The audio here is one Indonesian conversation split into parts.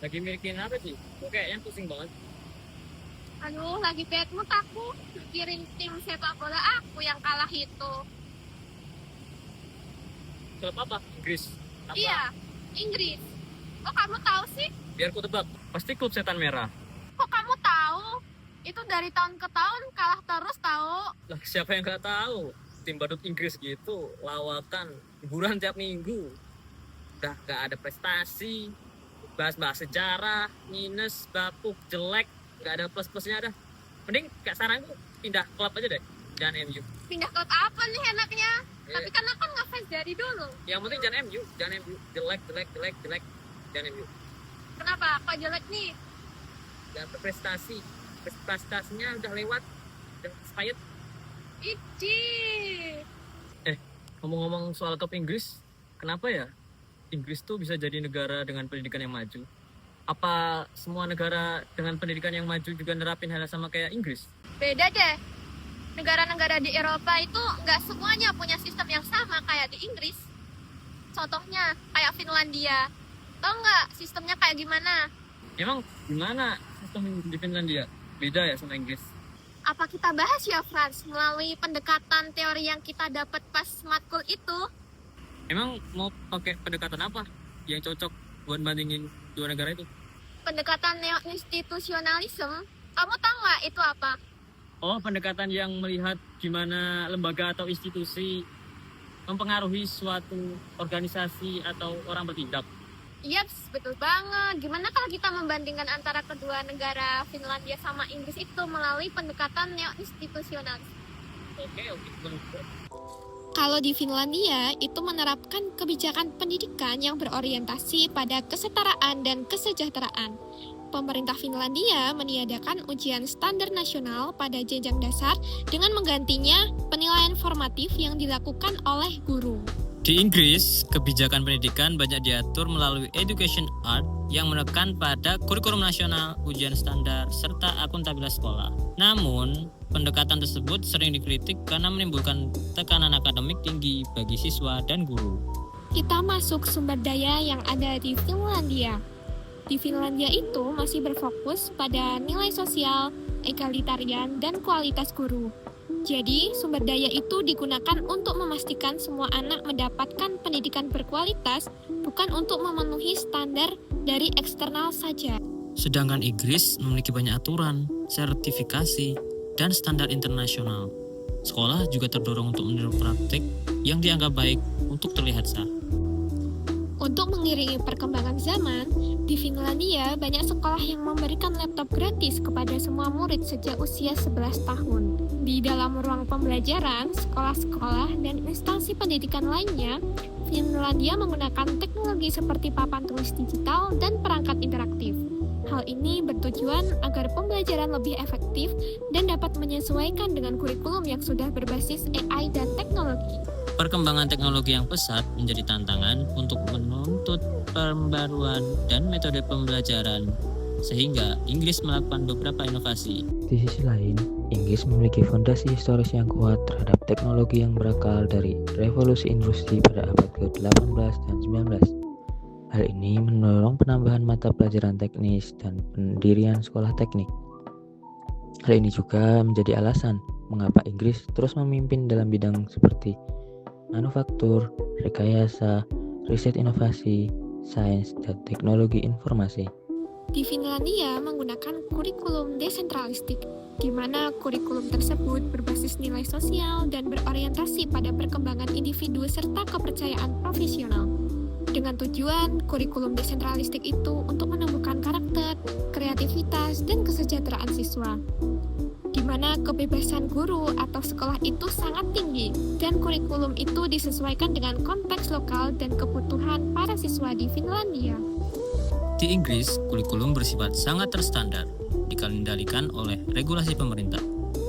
Lagi mikirin apa sih? Kok kayaknya pusing banget. Aduh, lagi bad mood aku. Mikirin tim sepak bola aku yang kalah itu. Klub apa? Inggris. Apa? Iya, Inggris. Kok kamu tahu sih? Biar ku tebak. Pasti klub setan merah. Kok kamu tahu? Itu dari tahun ke tahun kalah terus tahu. Lah siapa yang gak tahu? Tim badut Inggris gitu, lawatan, hiburan tiap minggu. Udah gak ada prestasi. Bahas-bahas sejarah, minus, bapuk, jelek. Gak ada plus-plusnya dah. Mending kayak saranku pindah klub aja deh. Jangan MU. Pindah klub apa nih enaknya? Eh. Tapi kan aku ngefans dari dulu. Yang penting jangan MU. Jangan MU. Jelek, jelek, jelek, jelek. Jangan MU. Kenapa? Kok jelek nih? Gak berprestasi. Prestasinya udah lewat. Udah expired. Iji. Ngomong-ngomong soal klub Inggris, kenapa ya Inggris tuh bisa jadi negara dengan pendidikan yang maju? Apa semua negara dengan pendidikan yang maju juga nerapin hal sama kayak Inggris? Beda deh. Negara-negara di Eropa itu nggak semuanya punya sistem yang sama kayak di Inggris. Contohnya kayak Finlandia. Tahu nggak sistemnya kayak gimana? Emang gimana sistem di Finlandia? Beda ya sama Inggris? Apa kita bahas ya, Frans, melalui pendekatan teori yang kita dapat pas matkul itu? Emang mau pakai pendekatan apa yang cocok buat bandingin dua negara itu? Pendekatan neo-institusionalisme. Kamu tahu nggak itu apa? Oh, pendekatan yang melihat gimana lembaga atau institusi mempengaruhi suatu organisasi atau orang bertindak. Yaps, betul banget. Gimana kalau kita membandingkan antara kedua negara Finlandia sama Inggris itu melalui pendekatan neo-institusionalis? Oke. Kalau di Finlandia, itu menerapkan kebijakan pendidikan yang berorientasi pada kesetaraan dan kesejahteraan. Pemerintah Finlandia meniadakan ujian standar nasional pada jenjang dasar dengan menggantinya penilaian formatif yang dilakukan oleh guru. Di Inggris, kebijakan pendidikan banyak diatur melalui Education Art yang menekan pada kurikulum nasional, ujian standar, serta akuntabilitas sekolah. Namun, pendekatan tersebut sering dikritik karena menimbulkan tekanan akademik tinggi bagi siswa dan guru. Kita masuk sumber daya yang ada di Finlandia. Di Finlandia itu masih berfokus pada nilai sosial, egalitarian, dan kualitas guru. Jadi, sumber daya itu digunakan untuk memastikan semua anak mendapatkan pendidikan berkualitas, bukan untuk memenuhi standar dari eksternal saja. Sedangkan Inggris memiliki banyak aturan, sertifikasi, dan standar internasional. Sekolah juga terdorong untuk meniru praktik yang dianggap baik untuk terlihat sah. Untuk mengiringi perkembangan zaman, di Finlandia banyak sekolah yang memberikan laptop gratis kepada semua murid sejak usia 11 tahun. Di dalam ruang pembelajaran, sekolah-sekolah, dan instansi pendidikan lainnya, Finlandia menggunakan teknologi seperti papan tulis digital dan perangkat interaktif. Hal ini bertujuan agar pembelajaran lebih efektif dan dapat menyesuaikan dengan kurikulum yang sudah berbasis AI dan teknologi. Perkembangan teknologi yang pesat menjadi tantangan untuk menuntut pembaruan dan metode pembelajaran, sehingga Inggris melakukan beberapa inovasi. Di sisi lain, Inggris memiliki fondasi historis yang kuat terhadap teknologi yang berakal dari revolusi industri pada abad ke-18 dan 19. Hal ini mendorong penambahan mata pelajaran teknis dan pendirian sekolah teknik. Hal ini juga menjadi alasan mengapa Inggris terus memimpin dalam bidang seperti manufaktur, rekayasa, riset inovasi, sains, dan teknologi informasi. Di Finlandia menggunakan kurikulum desentralistik, di mana kurikulum tersebut berbasis nilai sosial dan berorientasi pada perkembangan individu serta kepercayaan profesional. Dengan tujuan, kurikulum desentralistik itu untuk menumbuhkan karakter, kreativitas, dan kesejahteraan siswa, di mana kebebasan guru atau sekolah itu sangat tinggi, dan kurikulum itu disesuaikan dengan konteks lokal dan kebutuhan para siswa di Finlandia. Di Inggris, kurikulum bersifat sangat terstandar, dikendalikan oleh regulasi pemerintah,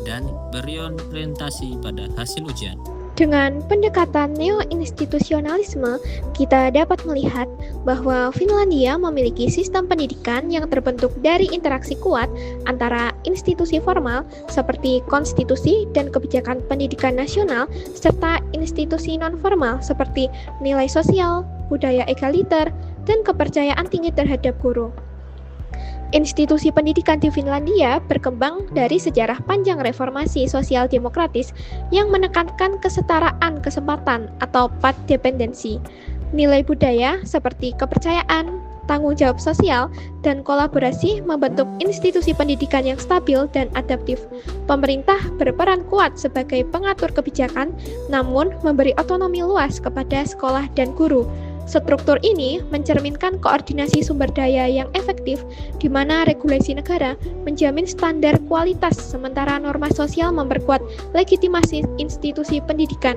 dan berorientasi pada hasil ujian. Dengan pendekatan neo-institusionalisme, kita dapat melihat bahwa Finlandia memiliki sistem pendidikan yang terbentuk dari interaksi kuat antara institusi formal seperti konstitusi dan kebijakan pendidikan nasional, serta institusi non-formal seperti nilai sosial, budaya egaliter, dan kepercayaan tinggi terhadap guru. Institusi pendidikan di Finlandia berkembang dari sejarah panjang reformasi sosial demokratis yang menekankan kesetaraan kesempatan atau path dependency. Nilai budaya seperti kepercayaan, tanggung jawab sosial, dan kolaborasi membentuk institusi pendidikan yang stabil dan adaptif. Pemerintah berperan kuat sebagai pengatur kebijakan, namun memberi otonomi luas kepada sekolah dan guru. Struktur ini mencerminkan koordinasi sumber daya yang efektif, di mana regulasi negara menjamin standar kualitas, sementara norma sosial memperkuat legitimasi institusi pendidikan.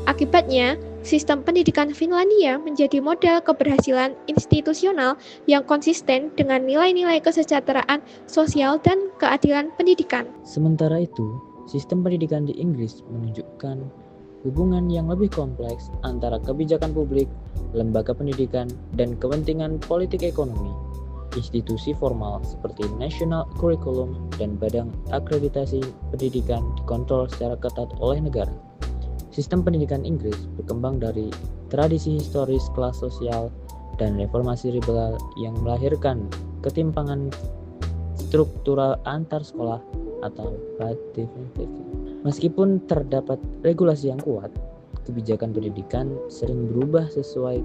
Akibatnya, sistem pendidikan Finlandia menjadi model keberhasilan institusional yang konsisten dengan nilai-nilai kesejahteraan sosial dan keadilan pendidikan. Sementara itu, sistem pendidikan di Inggris menunjukkan hubungan yang lebih kompleks antara kebijakan publik, lembaga pendidikan, dan kepentingan politik ekonomi. Institusi formal seperti National Curriculum dan Badan Akreditasi Pendidikan dikontrol secara ketat oleh negara. Sistem pendidikan Inggris berkembang dari tradisi historis kelas sosial dan reformasi liberal yang melahirkan ketimpangan struktural antar sekolah atau path dependency. Meskipun terdapat regulasi yang kuat, kebijakan pendidikan sering berubah sesuai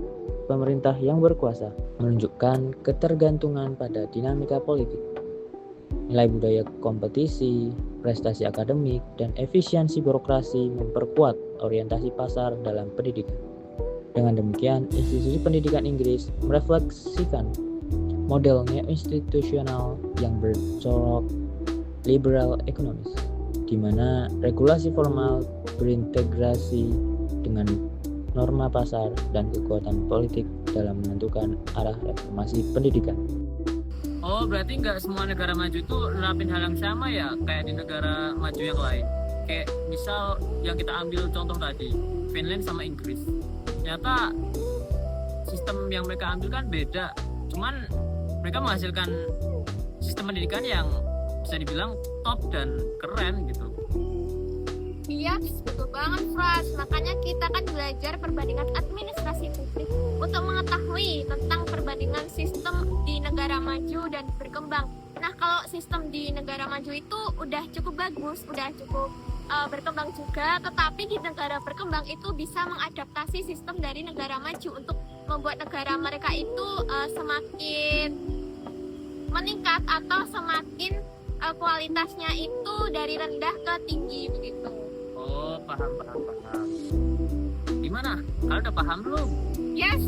pemerintah yang berkuasa, menunjukkan ketergantungan pada dinamika politik. Nilai budaya kompetisi, prestasi akademik, dan efisiensi birokrasi memperkuat orientasi pasar dalam pendidikan. Dengan demikian, institusi pendidikan Inggris merefleksikan model neo-institusional yang bercorak liberal ekonomis, di mana regulasi formal berintegrasi dengan norma pasar dan kekuatan politik dalam menentukan arah reformasi pendidikan. Oh, berarti nggak semua negara maju itu nerapin hal yang sama ya, kayak di negara maju yang lain. Kayak misal yang kita ambil contoh tadi, Finland sama Inggris. Ternyata sistem yang mereka ambil kan beda. Cuman mereka menghasilkan sistem pendidikan yang bisa dibilang top dan keren gitu. Iya, betul banget, Fras. Makanya kita kan belajar perbandingan administrasi publik untuk mengetahui tentang perbandingan sistem di negara maju dan berkembang. Nah, kalau sistem di negara maju itu udah cukup bagus, udah cukup berkembang juga, tetapi di negara berkembang itu bisa mengadaptasi sistem dari negara maju untuk membuat negara mereka itu semakin meningkat atau semakin kualitasnya itu dari rendah ke tinggi begitu. Oh, paham. Gimana? Kalian udah paham belum? Yes,